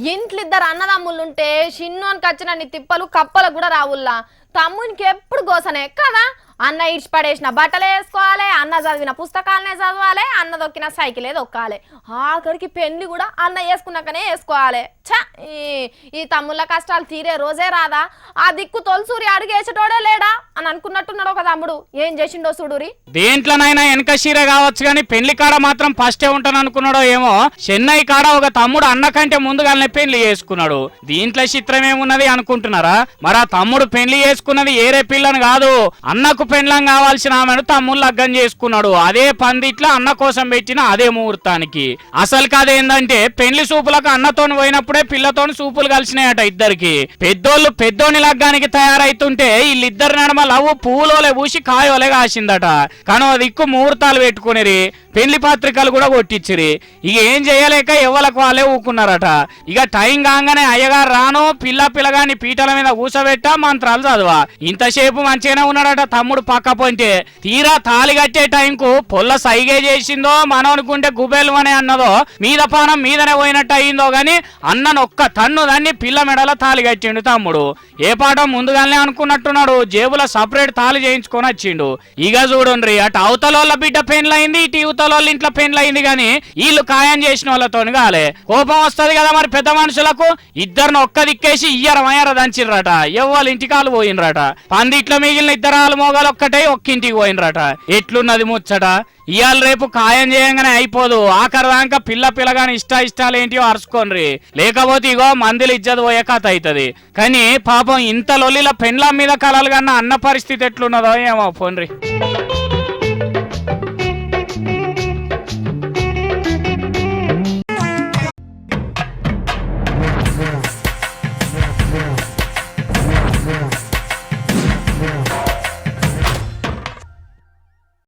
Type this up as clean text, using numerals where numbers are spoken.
ఇంట్లిద్దరు అన్నదమ్ములుంటే చిన్నోనికి వచ్చిన తిప్పలు కప్పలకు కూడా రావుల్లా. తమ్మునికి ఎప్పుడు గోసనే కదా. అన్న ఇడ్చి పడేసిన బట్టలే వేసుకోవాలి, అన్న చదివిన పుస్తకాలనే చదవాలి, అన్న దొక్కిన సైకిలే దొక్కాలి. ఆఖరికి పెళ్లి కూడా అన్న వేసుకున్నాకనే వేసుకోవాలి. ఈ తమ్ముళ్ళ కష్టాలు తీరే రోజే రాదా? ఆ దిక్కు తొలసూరి అడుగేసేటోడే లేడా అని అనుకున్నట్టున్నాడు ఒక తమ్ముడు. ఏం చేసిండో చూడురి. దేంట్లోనైనా వెనక చీర కావచ్చు కానీ పెళ్లి కాడ మాత్రం ఫస్టే ఉంటాను అనుకున్నాడో ఏమో. చెన్నై కాడ ఒక తమ్ముడు అన్న కంటే ముందుగానే పెళ్లి చేసుకున్నాడు. దీంట్లో చిత్రం ఏమున్నది అనుకుంటున్నారా? మరి ఆ తమ్ముడు పెళ్లి చేసుకున్నది ఏరే పిల్లని కాదు, అన్నకు పెండ్లం కావాల్సిన ఆమెను తమ్ముడు లగ్గం చేసుకున్నాడు. అదే పందిట్లో అన్న కోసం పెట్టిన అదే ముహూర్తానికి. అసలు కాదేందంటే పెళ్లి సూపులకు అన్నతోని పోయినప్పుడే పిల్లతోని సూపులు కలిసినాయట ఇద్దరికి. పెద్దోని లగ్గానికి తయారైతుంటే వీళ్ళిద్దరు నడమ లవ్వు పూలోలే పూసి కాయోలే కాసిందట. కానీ దిక్కు ముహూర్తాలు పెట్టుకుని పెళ్లి పత్రికలు కూడా కొట్టించిరి. ఇక ఏం చేయలేక ఎవ్వలకు వాళ్ళే ఊకున్నారట. ఇక టైం కాగానే అయ్యగారు రాను పిల్లగాని పీటల మీద కూసబెట్టా మంత్రాలు చదవా. ఇంతసేపు మంచిగానే ఉన్నాడట తమ్ముడు పక్క పొంటే. తీరా తాళి కట్టే టైంకు పొల్ల సైగే చేసిందో మనోనుకుంటే గుబేలు అనే అన్నదో మీద పానం మీదనే పోయినట్టు అయిందో గాని అన్ననొక్క తన్ను దాన్ని పిల్ల మెడలో తాళి కట్టిండు తమ్ముడు. ఏ పాఠం ముందుగానే అనుకున్నట్టున్నాడు. జేబులో సపరేట్ తాళి చేయించుకొని వచ్చిండు. ఇక చూడండి, అటు అవతల బిడ్డ పెండ్లయింది, ఇటు యువతల ఇంట్లో పెండ్లయింది గాని వీళ్ళు ఖాయం చేసిన వాళ్ళతో కాలే. కోపం వస్తుంది కదా మరి పెద్ద మనుషులకు. ఇద్దరిని ఒక్క దిక్కేసి ఇయ్యర దంచిర్రట. ఎవ్వరు ఇంటికాలు పోయినరట. పందిట్లో మిగిలిన ఇద్దరు ఆలు మోగాలు ఒక్కటే ఒక్కింటికి పోయినరట. ఎట్లున్నది ముచ్చట. ఇవాళ రేపు ఖాయం చేయంగానే అయిపోదు. ఆఖరి దాకా పిల్లగాని ఇష్టాలు ఏంటియో అరుచుకోండి. లేకపోతే ఇగో మందిలు ఇజ్జత్ పోయే కథ అవుతుంది. కానీ పాపం ఇంత లొల్లిల పెండ్ల మీద కలలు కన్నా అన్న పరిస్థితి ఎట్లున్నదో ఏమో పోన్రి.